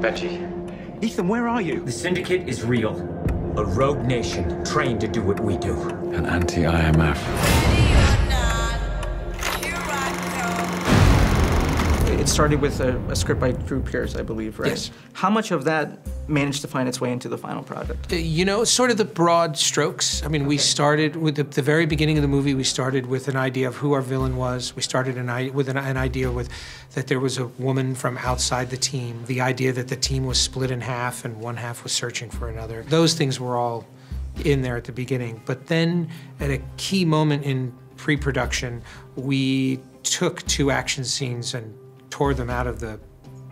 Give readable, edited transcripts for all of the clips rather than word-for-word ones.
Benji. Ethan, where are you? The Syndicate is real. A rogue nation trained to do what we do. An anti-IMF. It started with a script by Drew Pearce, I believe, right? Yes. How much of that managed to find its way into the final product? You know, sort of the broad strokes. I mean, we started with the very beginning of the movie, we started with an idea of who our villain was. We started with an idea that there was a woman from outside the team, the idea that the team was split in half and one half was searching for another. Those things were all in there at the beginning. But then at a key moment in pre-production, we took 2 action scenes and tore them out of the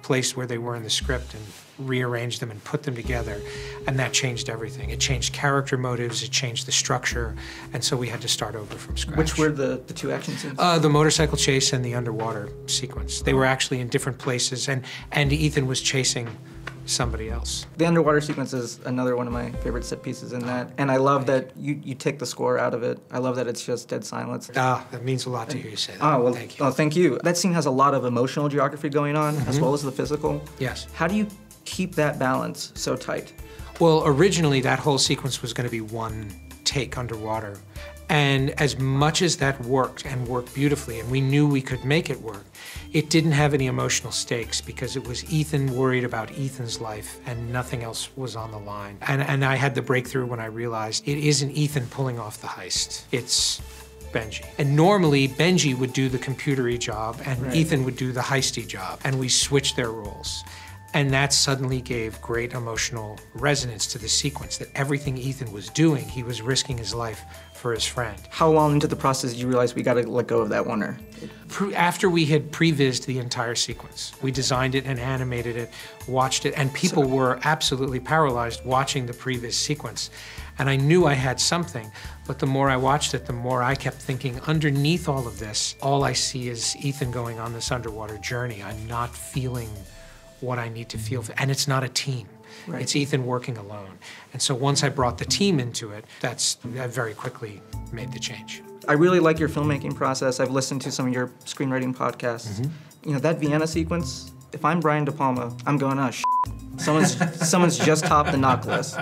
place where they were in the script and rearranged them and put them together, and that changed everything. It changed character motives, it changed the structure, and so we had to start over from scratch. Which were the 2 action scenes? The motorcycle chase and the underwater sequence. They were actually in different places, and Ethan was chasing somebody else. The underwater sequence is another one of my favorite set pieces in that, and I love that you take the score out of it. I love that it's just dead silence. That means a lot to hear you say that. Oh, well, thank you. Oh, thank you. That scene has a lot of emotional geography going on, as well as the physical. Yes. How do you keep that balance so tight? Well, originally that whole sequence was going to be one take underwater. And as much as that worked and worked beautifully, and we knew we could make it work, it didn't have any emotional stakes because it was Ethan worried about Ethan's life and nothing else was on the line. And I had the breakthrough when I realized it isn't Ethan pulling off the heist, it's Benji. And normally Benji would do the computery job and Ethan would do the heisty job, and we switched their roles. And that suddenly gave great emotional resonance to the sequence, that everything Ethan was doing, he was risking his life for his friend. How long into the process did you realize we gotta let go of that oneer? After we had prevised the entire sequence. We designed it and animated it, watched it, and people were absolutely paralyzed watching the previs sequence. And I knew I had something, but the more I watched it, the more I kept thinking, underneath all of this, all I see is Ethan going on this underwater journey. I'm not feeling what I need to feel, and it's not a team. Right. It's Ethan working alone. And so once I brought the team into it, that very quickly made the change. I really like your filmmaking process. I've listened to some of your screenwriting podcasts. You know, that Vienna sequence, if I'm Brian De Palma, I'm going, oh, someone's just topped the knock list.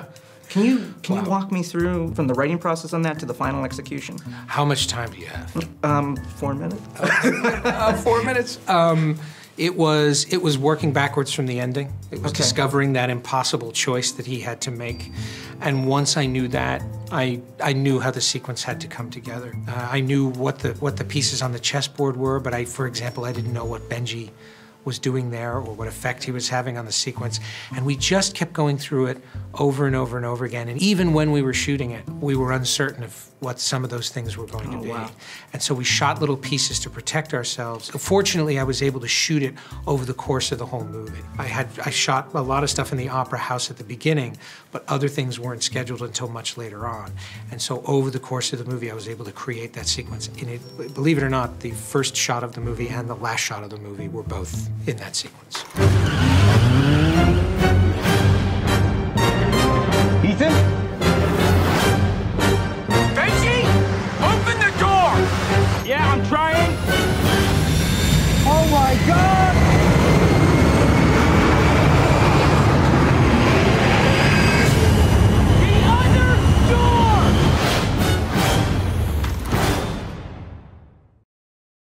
Can you walk me through from the writing process on that to the final execution? How much time do you have? 4 minutes. 4 minutes? It was working backwards from the ending. It was discovering that impossible choice that he had to make. And once I knew that, I knew how the sequence had to come together. I knew what the pieces on the chessboard were, but for example, I didn't know what Benji was doing there or what effect he was having on the sequence. And we just kept going through it over and over and over again. And even when we were shooting it, we were uncertain of what some of those things were going to be. Wow. And so we shot little pieces to protect ourselves. Fortunately, I was able to shoot it over the course of the whole movie. I shot a lot of stuff in the Opera House at the beginning, but other things weren't scheduled until much later on. And so over the course of the movie, I was able to create that sequence. And believe it or not, the first shot of the movie and the last shot of the movie were both in that sequence. Ethan? Benji! Open the door! Yeah, I'm trying. Oh my God!